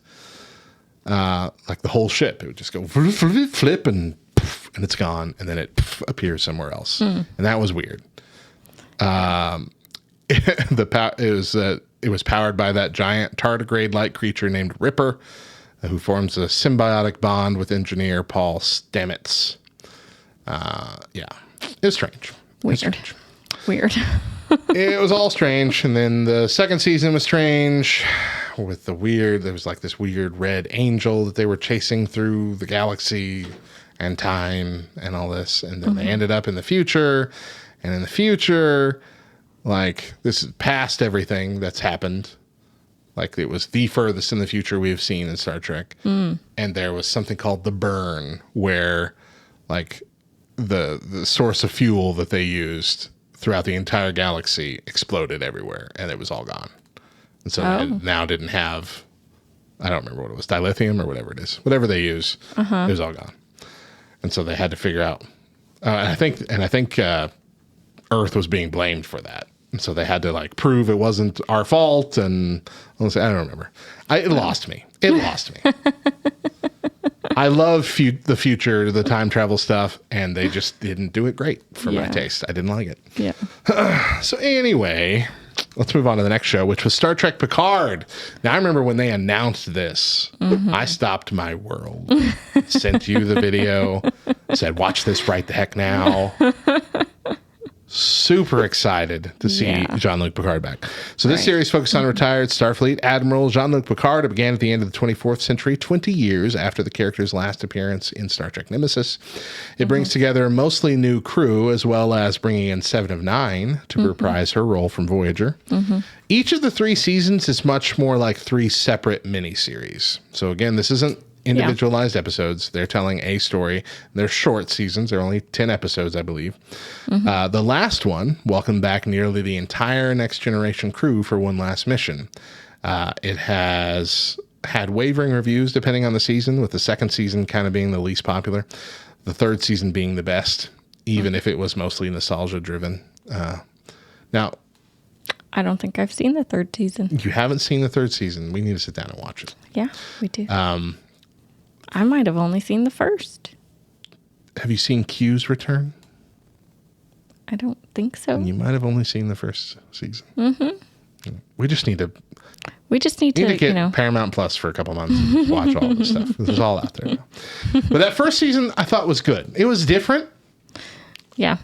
Like the whole ship, it would just go flip and poof, and it's gone, and then it poof, appears somewhere else, and that was weird. It was powered by that giant tardigrade-like creature named Ripper, who forms a symbiotic bond with engineer Paul Stamets. It was strange. Weird. It was all strange. And then the second season was strange with there was like this weird red angel that they were chasing through the galaxy and time and all this. And then they ended up in the future. And in the future, like, this is past everything that's happened. Like, it was the furthest in the future we have seen in Star Trek. And there was something called the burn, where like the source of fuel that they used throughout the entire galaxy exploded everywhere, and it was all gone. And so they now didn't have, I don't remember what it was, dilithium or whatever it is, whatever they use, it was all gone. And so they had to figure out, and I think Earth was being blamed for that. And so they had to like prove it wasn't our fault, and I don't remember. It lost me. I love the future, the time travel stuff, and they just didn't do it great for my taste. I didn't like it. Yeah. So anyway, let's move on to the next show, which was Star Trek Picard. Now, I remember when they announced this, I stopped my world, sent you the video, said, watch this right the heck now. Super excited to see Jean-Luc Picard back. So this series focused on retired Starfleet Admiral Jean-Luc Picard. It began at the end of the 24th century, 20 years after the character's last appearance in Star Trek Nemesis. It brings together a mostly new crew, as well as bringing in Seven of Nine to reprise her role from Voyager. Each of the 3 seasons is much more like 3 separate miniseries. So again, this isn't individualized episodes. They're telling a story. They're short seasons. They're only 10 episodes, I believe. The last one welcomed back nearly the entire Next Generation crew for one last mission. It has had wavering reviews depending on the season, with the second season kind of being the least popular, the third season being the best, even if it was mostly nostalgia driven. Now, I don't think I've seen the third season. you haven't seen the third season. We need to sit down and watch it. Yeah, we do. I might have only seen the first. Have you seen Q's Return? I don't think so. You might have only seen the first season. Mm-hmm. We just need to get Paramount Plus for a couple months and watch all this stuff. This is all out there now. But that first season I thought was good. It was different. Yeah.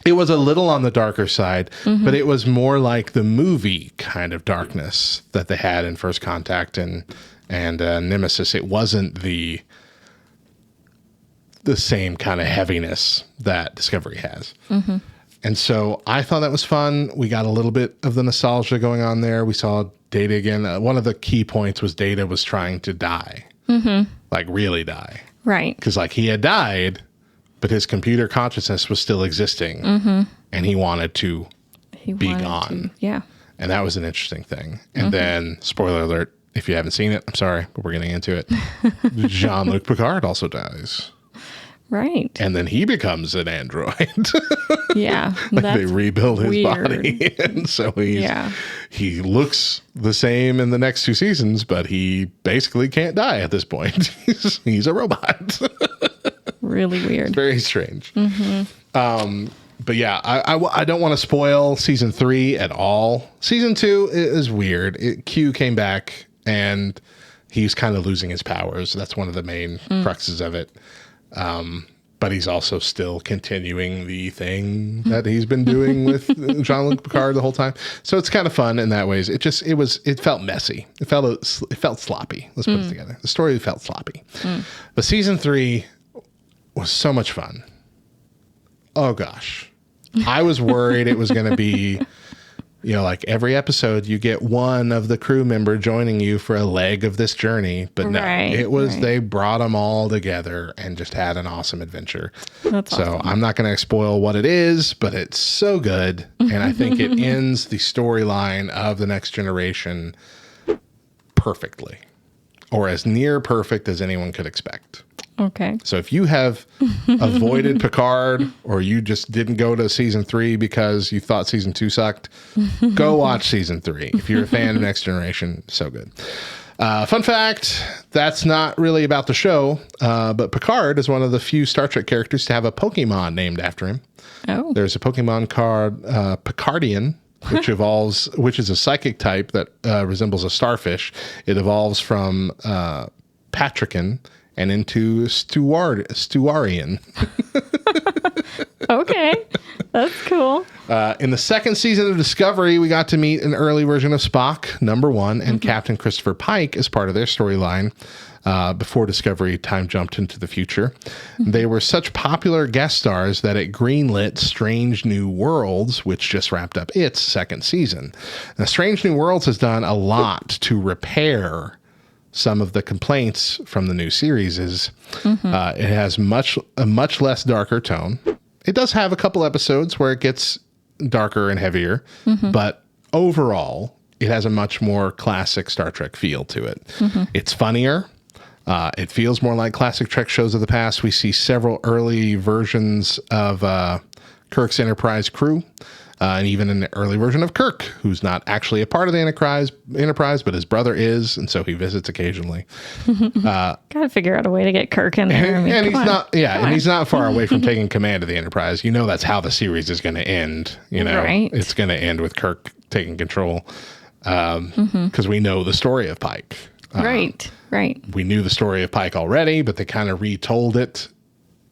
It was a little on the darker side, but it was more like the movie kind of darkness that they had in First Contact and Nemesis. It wasn't the same kind of heaviness that Discovery has. And so I thought that was fun. We got a little bit of the nostalgia going on there. We saw Data again. One of the key points was Data was trying to die, like really die. Right. Because like he had died, but his computer consciousness was still existing, and he wanted to be gone. Yeah. And that was an interesting thing. And then, spoiler alert, if you haven't seen it, I'm sorry, but we're getting into it. Jean-Luc Picard also dies. Right. And then he becomes an android. Yeah. Like they rebuild his weird. body. And so he looks the same in the next two seasons, but he basically can't die at this point. He's a robot. Really weird. It's very strange. But yeah, I don't want to spoil season 3 at all. Season 2 is weird. Q came back and he's kind of losing his powers. That's one of the main cruxes of it. But he's also still continuing the thing that he's been doing with Jean-Luc Picard the whole time. So it's kind of fun in that ways. It felt messy. It felt sloppy. Let's put it together. The story felt sloppy. But season 3 was so much fun. Oh gosh. I was worried it was going to be, like every episode you get one of the crew member joining you for a leg of this journey. But no, it was, they brought them all together and just had an awesome adventure. That's so awesome. I'm not going to spoil what it is, but it's so good. And I think it ends the storyline of the Next Generation perfectly, or as near perfect as anyone could expect. Okay. So if you have avoided Picard, or you just didn't go to season 3 because you thought season 2 sucked, go watch season 3. If you're a fan of Next Generation, so good. Fun fact, that's not really about the show, but Picard is one of the few Star Trek characters to have a Pokemon named after him. Oh. There's a Pokemon called Picardian, which is a psychic type that resembles a starfish. It evolves from Patrican and into Stuarian. Okay, that's cool. In the second season of Discovery, we got to meet an early version of Spock, number 1, and Captain Christopher Pike as part of their storyline. Before Discovery time jumped into the future. They were such popular guest stars that it greenlit Strange New Worlds, which just wrapped up its second season. Now, Strange New Worlds has done a lot to repair some of the complaints from the new series. It has a much less darker tone. It does have a couple episodes where it gets darker and heavier, but overall, it has a much more classic Star Trek feel to it. It's funnier. It feels more like classic Trek shows of the past. We see several early versions of Kirk's Enterprise crew, and even an early version of Kirk, who's not actually a part of the Enterprise, but his brother is, and so he visits occasionally. Gotta figure out a way to get Kirk in there. And he's not far away from taking command of the Enterprise. That's how the series is going to end. Right. It's going to end with Kirk taking control, because we know the story of Pike. Right. We knew the story of Pike already, but they kind of retold it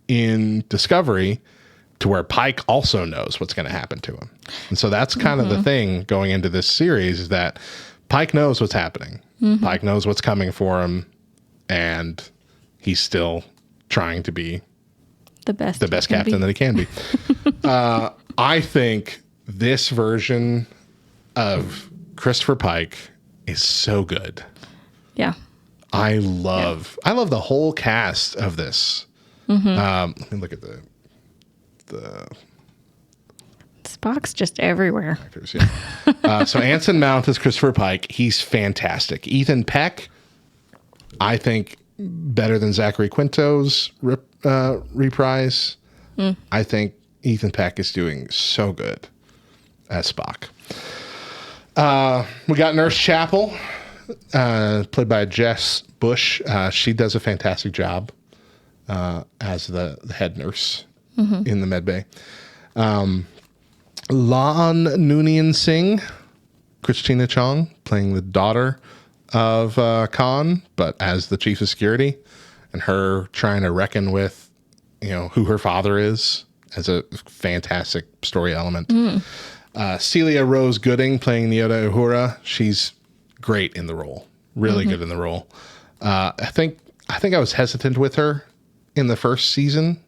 in Discovery to where Pike also knows what's going to happen to him. And so that's kind of the thing going into this series, is that Pike knows what's happening. Pike knows what's coming for him, and he's still trying to be the best captain that he can be. I think this version of Christopher Pike is so good. Yeah. I love the whole cast of this. Let me look at the Spock's just everywhere. actors. Yeah. So Anson Mount is Christopher Pike. He's fantastic. Ethan Peck, I think, better than Zachary Quinto's reprise. I think Ethan Peck is doing so good as Spock. We got Nurse Chapel, played by Jess Bush. She does a fantastic job as the head nurse in the medbay. Lan Noonien Singh, Christina Chong, playing the daughter of Khan, but as the chief of security, and her trying to reckon with, who her father is, as a fantastic story element. Celia Rose Gooding playing Nyota Uhura. She's great in the role. Really good in the role. I think I was hesitant with her in the first season,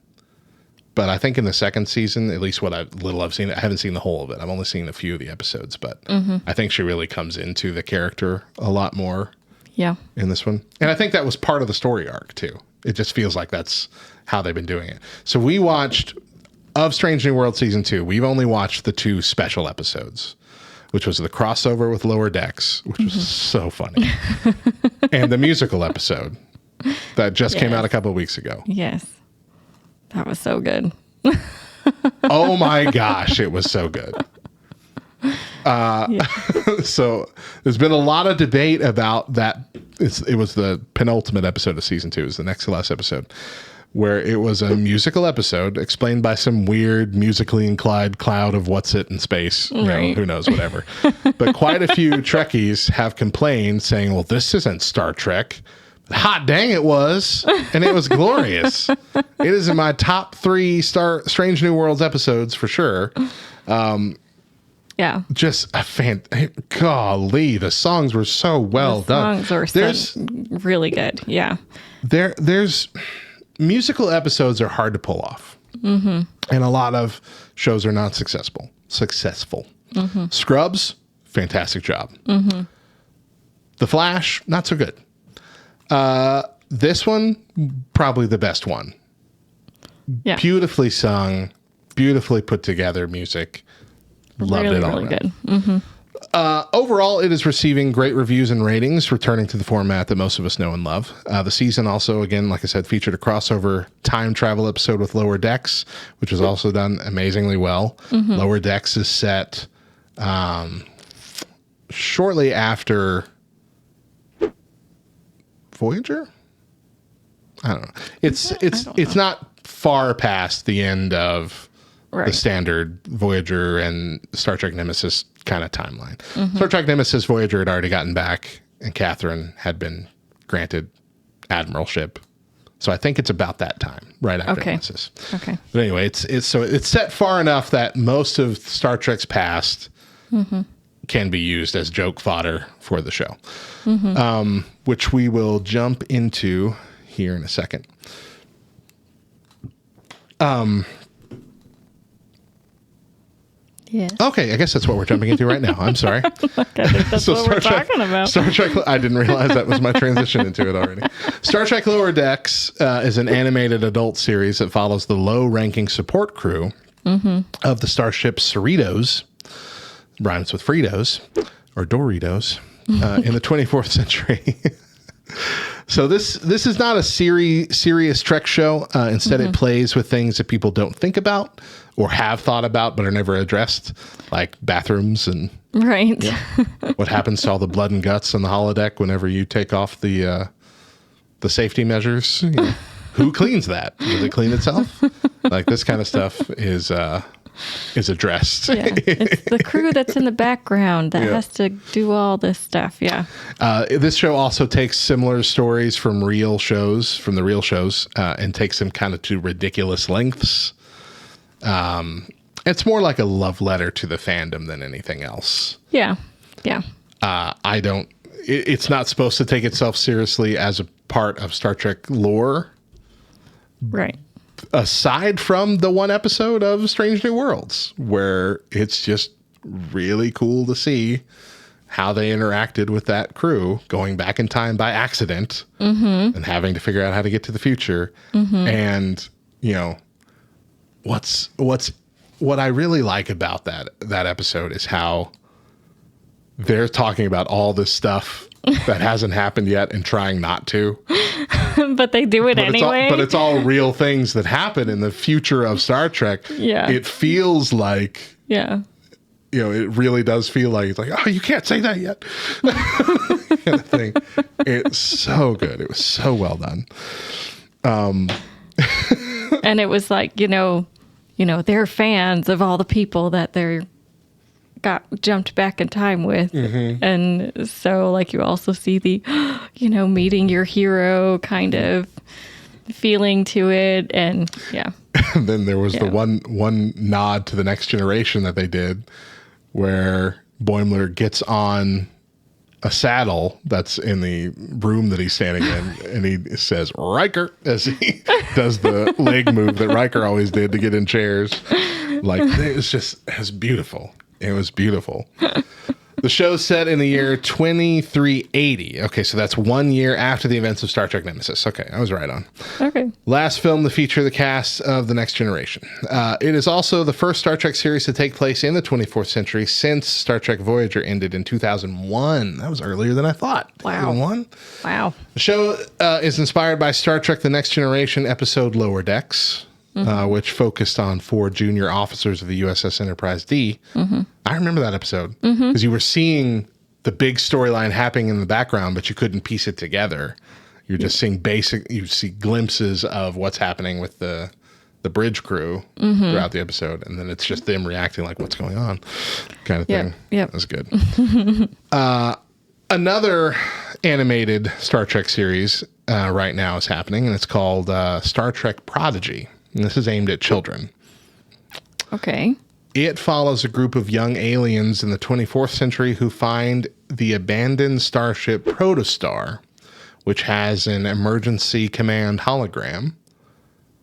but I think in the second season, at least what I've seen, I haven't seen the whole of it. I've only seen a few of the episodes, but I think she really comes into the character a lot more. Yeah. In this one. And I think that was part of the story arc too. It just feels like that's how they've been doing it. So we watched, of Strange New World season 2, we've only watched the 2 special episodes, which was the crossover with Lower Decks, which was so funny, and the musical episode that just came out a couple of weeks ago. Yes. That was so good. Oh my gosh, it was so good. So there's been a lot of debate about that. It was the penultimate episode of season 2. It was the next to last episode, where it was a musical episode explained by some weird musically inclined cloud of what's it in space. Who knows, whatever. But quite a few Trekkies have complained, saying, well, this isn't Star Trek. Hot dang, it was. And it was glorious. It is in my top 3 Strange New Worlds episodes for sure. Yeah. Just a golly, the songs were so well done. Songs were really good. Yeah. There's musical episodes are hard to pull off. And a lot of shows are not successful. Scrubs, fantastic job. The Flash, not so good. This one, probably the best one. Yeah. Beautifully sung, beautifully put together music. Loved it all. Really good. Overall, it is receiving great reviews and ratings, returning to the format that most of us know and love. The season also, again, like I said, featured a crossover time travel episode with Lower Decks, which was also done amazingly well. Lower Decks is set shortly after Voyager. I don't know. It's not far past the end of the standard Voyager and Star Trek Nemesis kind of timeline. Star Trek Nemesis, Voyager had already gotten back, and Catherine had been granted admiralship. So I think it's about that time, right after Nemesis. Okay. But anyway, it's set far enough that most of Star Trek's past can be used as joke fodder for the show, which we will jump into here in a second. Yeah. Okay, I guess that's what we're jumping into right now. I'm sorry. That's what we're talking about. Star Trek. I didn't realize that was my transition into it already. Star Trek Lower Decks is an animated adult series that follows the low-ranking support crew of the starship Cerritos, rhymes with Fritos or Doritos, in the 24th century. So this is not a serious Trek show. Instead, it plays with things that people don't think about or have thought about but are never addressed, like bathrooms and what happens to all the blood and guts on the holodeck whenever you take off the safety measures. Who cleans that? Does it clean itself? Like, this kind of stuff is addressed. Yeah, it's the crew that's in the background that has to do all this stuff. Yeah. This show also takes similar stories from the real shows, and takes them kind of to ridiculous lengths. It's more like a love letter to the fandom than anything else. Yeah. Yeah. It's not supposed to take itself seriously as a part of Star Trek lore. Right. Aside from the one episode of Strange New Worlds, where it's just really cool to see how they interacted with that crew going back in time by accident and having to figure out how to get to the future. And, you know, what I really like about that episode is how they're talking about all this stuff that hasn't happened yet and trying not to. But they do it anyway. But it's all real things that happen in the future of Star Trek. Yeah. It feels like... Yeah. You know, it really does feel like it's like, oh, you can't say that yet. Kind of thing. It's so good. It was so well done. And it was like, you know, they're fans of all the people that they're got jumped back in time with. And so like you also see the, you know, meeting your hero kind of feeling to it. And yeah. And then there was the one nod to the Next Generation that they did, where Boimler gets on a saddle that's in the room that he's standing in, and he says Riker as he does the leg move that Riker always did to get in chairs. Like, it was beautiful. It was beautiful. The show's set in the year 2380. Okay, so that's 1 year after the events of Star Trek Nemesis. Okay, I was right on. Okay. Last film to feature the cast of The Next Generation. It is also the first Star Trek series to take place in the 24th century since Star Trek Voyager ended in 2001. That was earlier than I thought. Wow. 2001? Wow. The show is inspired by Star Trek The Next Generation episode Lower Decks, which focused on 4 junior officers of the USS Enterprise D. I remember that episode because you were seeing the big storyline happening in the background, but you couldn't piece it together. You're just seeing you see glimpses of what's happening with the bridge crew throughout the episode. And then it's just them reacting like, what's going on kind of thing. Yeah. That was good. Another animated Star Trek series right now is happening, and it's called Star Trek Prodigy. And this is aimed at children. Okay. It follows a group of young aliens in the 24th century who find the abandoned starship Protostar, which has an emergency command hologram,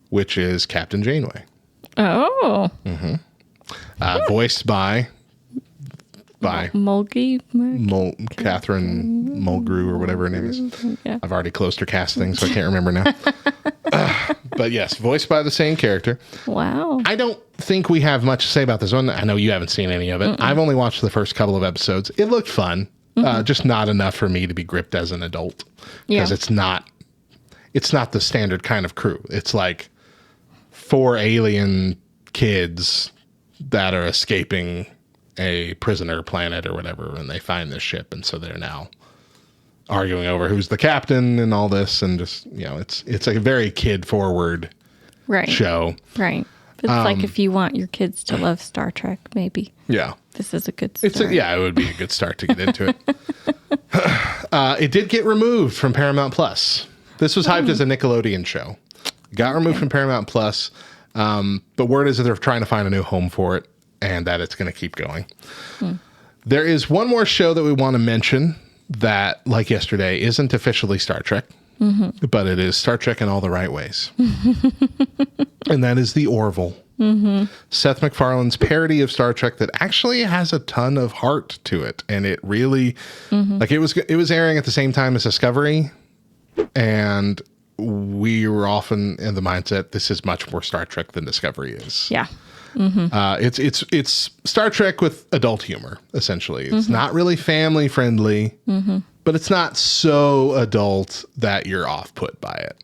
which is Captain Janeway. Oh. Voiced by Catherine Mulgrew or whatever her name is. Yeah. I've already closed her casting, so I can't remember now. But yes, voiced by the same character. Wow. I don't think we have much to say about this one. I know you haven't seen any of it. I've only watched the first couple of episodes. It looked fun. Just not enough for me to be gripped as an adult. Because it's not the standard kind of crew. It's like 4 alien kids that are escaping a prisoner planet or whatever, and they find this ship, and so they're now arguing over who's the captain and all this, and just, you know, it's a very kid forward show. Right. It's like if you want your kids to love Star Trek, maybe. Yeah. This is a good start. It would be a good start to get into it. It did get removed from Paramount Plus. This was hyped as a Nickelodeon show. Got removed from Paramount Plus, but word is that they're trying to find a new home for it, and that it's going to keep going. There is one more show that we want to mention that, like yesterday, isn't officially Star Trek, but it is Star Trek in all the right ways. And that is The Orville. Seth MacFarlane's parody of Star Trek that actually has a ton of heart to it. And it really, like, it was airing at the same time as Discovery. And we were often in the mindset, this is much more Star Trek than Discovery is. Yeah. It's Star Trek with adult humor, essentially. It's not really family friendly, but it's not so adult that you're off put by it.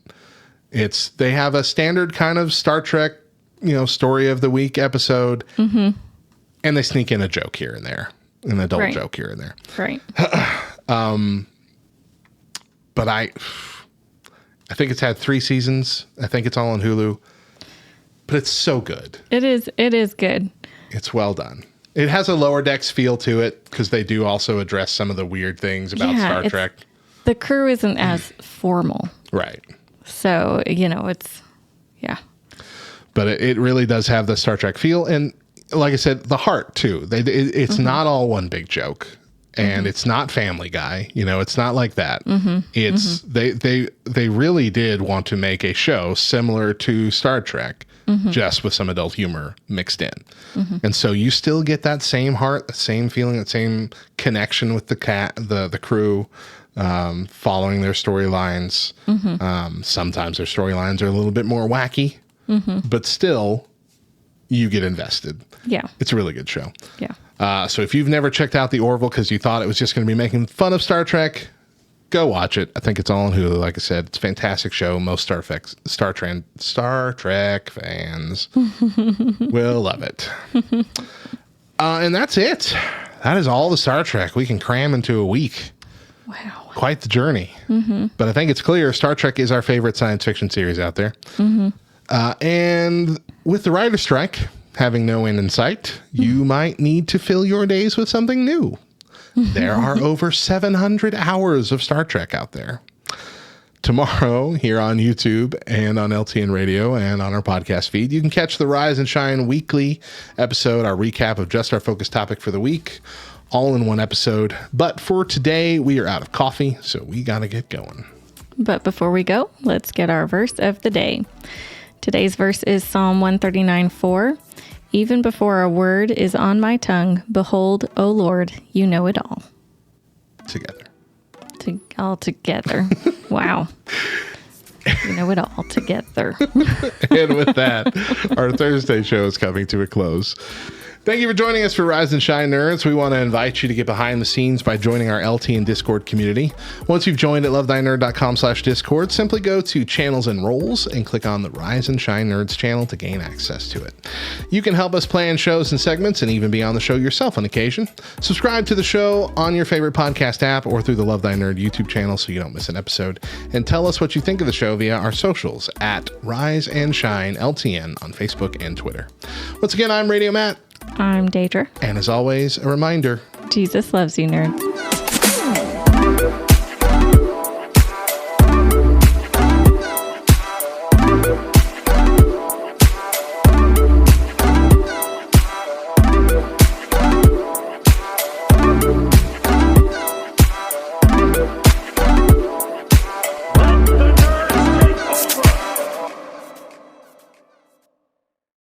They have a standard kind of Star Trek, story of the week episode, and they sneak in a joke here and there, an adult joke here and there. Right. But I think it's had 3 seasons. I think it's all on Hulu. But it's so good. It is good. It's well done. It has a Lower Decks feel to it because they do also address some of the weird things about Star Trek. The crew isn't as formal. Right. So, it's, yeah. But it really does have the Star Trek feel. And like I said, the heart too. It's not all one big joke. and it's not Family Guy. You know, it's not like that. It's they really did want to make a show similar to Star Trek, just with some adult humor mixed in. And so you still get that same heart, the same feeling, that same connection with the crew, following their storylines. Sometimes their storylines are a little bit more wacky, but still you get invested. Yeah. It's a really good show. Yeah. So if you've never checked out The Orville because you thought it was just going to be making fun of Star Trek, go watch it. I think it's all on Hulu. Like I said, it's a fantastic show. Most Star Trek fans will love it. And that's it. That is all the Star Trek we can cram into a week. Wow. Quite the journey. But I think it's clear Star Trek is our favorite science fiction series out there. And with the writer's strike having no end in sight, you might need to fill your days with something new. There are over 700 hours of Star Trek out there. Tomorrow, here on YouTube and on LTN Radio and on our podcast feed, you can catch the Rise and Shine weekly episode, our recap of just our focus topic for the week, all in one episode. But for today, we are out of coffee, so we got to get going. But before we go, let's get our verse of the day. Today's verse is Psalm 139:4. Even before a word is on my tongue, behold, O Lord, you know it all. Together. All together. Wow. You know it all together. And with that, our Thursday show is coming to a close. Thank you for joining us for Rise and Shine Nerds. We want to invite you to get behind the scenes by joining our LT and Discord community. Once you've joined at lovethynerd.com/Discord, simply go to Channels and Roles and click on the Rise and Shine Nerds channel to gain access to it. You can help us plan shows and segments and even be on the show yourself on occasion. Subscribe to the show on your favorite podcast app or through the Love Thy Nerd YouTube channel so you don't miss an episode. And tell us what you think of the show via our socials at Rise and Shine LTN on Facebook and Twitter. Once again, I'm Radio Matt. I'm Deidra. And as always, a reminder, Jesus loves you, nerds.